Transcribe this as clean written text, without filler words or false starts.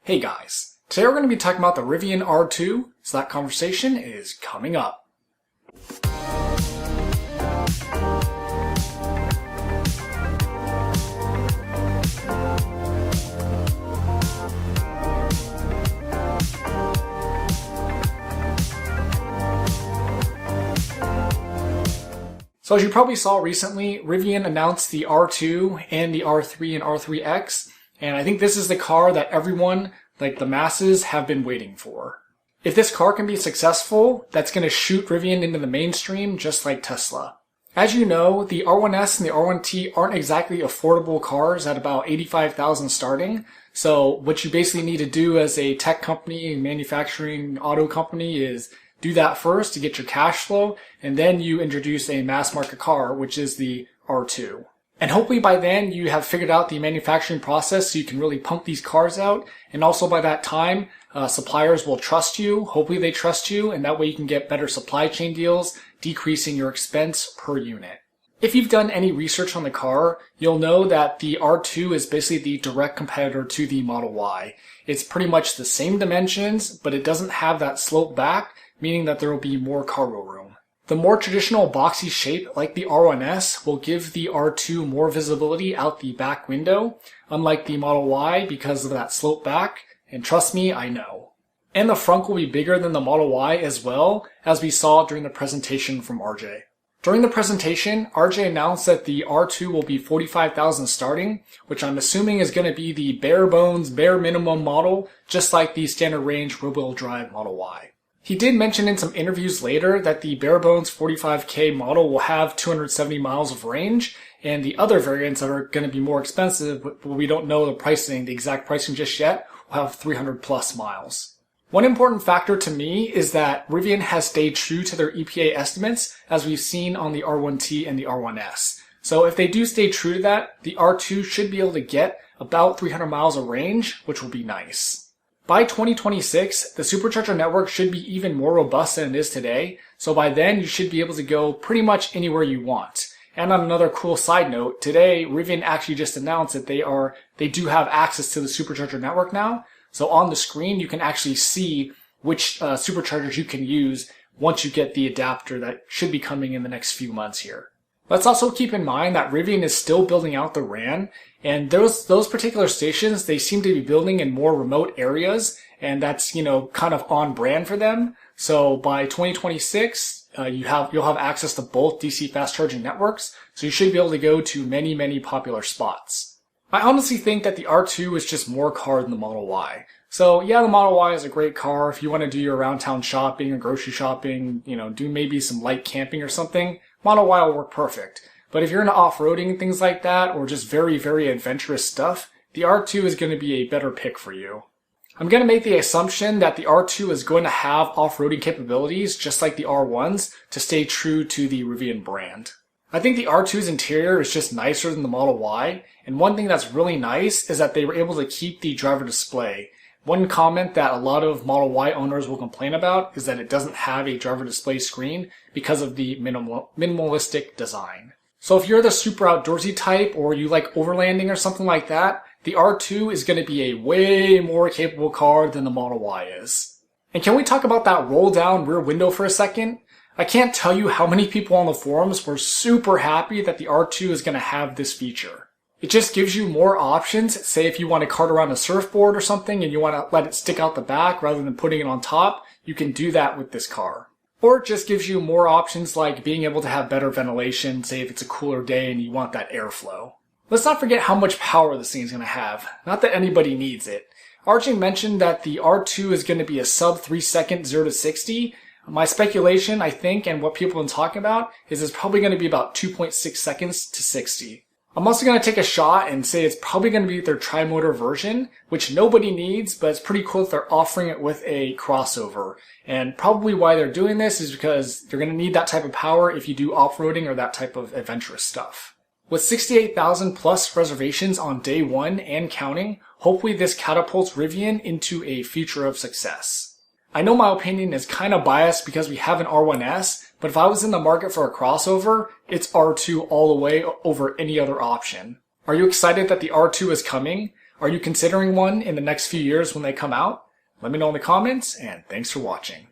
Hey guys, today we're going to be talking about the Rivian R2, so that conversation is coming up. So as you probably saw recently, Rivian announced the R2 and the R3 and R3X, and I think this is the car that everyone, like the masses, have been waiting for. If this car can be successful, that's going to shoot Rivian into the mainstream just like Tesla. As you know, the R1S and the R1T aren't exactly affordable cars at about $85,000 starting, so what you basically need to do as a tech company, manufacturing auto company is do that first to get your cash flow, and then you introduce a mass market car, which is the R2. And hopefully by then you have figured out the manufacturing process so you can really pump these cars out. And also by that time, suppliers will trust you. Hopefully they trust you, and that way you can get better supply chain deals, decreasing your expense per unit. If you've done any research on the car, you'll know that the R2 is basically the direct competitor to the Model Y. It's pretty much the same dimensions, but it doesn't have that slope back, meaning that there will be more cargo room. The more traditional boxy shape, like the R1S, will give the R2 more visibility out the back window, unlike the Model Y because of that slope back, and trust me, I know. And the front will be bigger than the Model Y as well, as we saw during the presentation from RJ. During the presentation, RJ announced that the R2 will be $45,000 starting, which I'm assuming is going to be the bare bones, bare minimum model, just like the standard range rear-wheel drive Model Y. He did mention in some interviews later that the bare bones 45K model will have 270 miles of range, and the other variants that are going to be more expensive, but we don't know the exact pricing just yet, will have 300 plus miles. One important factor to me is that Rivian has stayed true to their EPA estimates, as we've seen on the R1T and the R1S. So if they do stay true to that, the R2 should be able to get about 300 miles of range, which will be nice. By 2026, the supercharger network should be even more robust than it is today, so by then you should be able to go pretty much anywhere you want. And on another cool side note, today Rivian actually just announced that they do have access to the supercharger network now, so on the screen you can actually see which superchargers you can use once you get the adapter that should be coming in the next few months here. Let's also keep in mind that Rivian is still building out the RAN, and those particular stations, they seem to be building in more remote areas, and that's, kind of on brand for them. So by 2026, you'll have access to both DC fast charging networks, so you should be able to go to many, many popular spots. I honestly think that the R2 is just more car than the Model Y. So yeah, the Model Y is a great car if you want to do your around town shopping or grocery shopping, do maybe some light camping or something. Model Y will work perfect. But if you're into off-roading and things like that, or just very, very adventurous stuff, the R2 is going to be a better pick for you. I'm going to make the assumption that the R2 is going to have off-roading capabilities, just like the R1s, to stay true to the Rivian brand. I think the R2's interior is just nicer than the Model Y, and one thing that's really nice is that they were able to keep the driver display. One comment that a lot of Model Y owners will complain about is that it doesn't have a driver display screen because of the minimalistic design. So if you're the super outdoorsy type or you like overlanding or something like that, the R2 is going to be a way more capable car than the Model Y is. And can we talk about that roll down rear window for a second? I can't tell you how many people on the forums were super happy that the R2 is going to have this feature. It just gives you more options. Say if you want to cart around a surfboard or something and you want to let it stick out the back rather than putting it on top, you can do that with this car. Or it just gives you more options like being able to have better ventilation, say if it's a cooler day and you want that airflow. Let's not forget how much power this thing is going to have. Not that anybody needs it. RJ mentioned that the R2 is going to be a sub 3 second 0 to 60. My speculation, I think, and what people have been talking about, is it's probably going to be about 2.6 seconds to 60. I'm also going to take a shot and say it's probably going to be their tri-motor version, which nobody needs, but it's pretty cool if they're offering it with a crossover. And probably why they're doing this is because you're going to need that type of power if you do off-roading or that type of adventurous stuff. With 68,000 plus reservations on day one and counting, hopefully this catapults Rivian into a future of success. I know my opinion is kind of biased because we have an R1S, but if I was in the market for a crossover, it's R2 all the way over any other option. Are you excited that the R2 is coming? Are you considering one in the next few years when they come out? Let me know in the comments, and thanks for watching.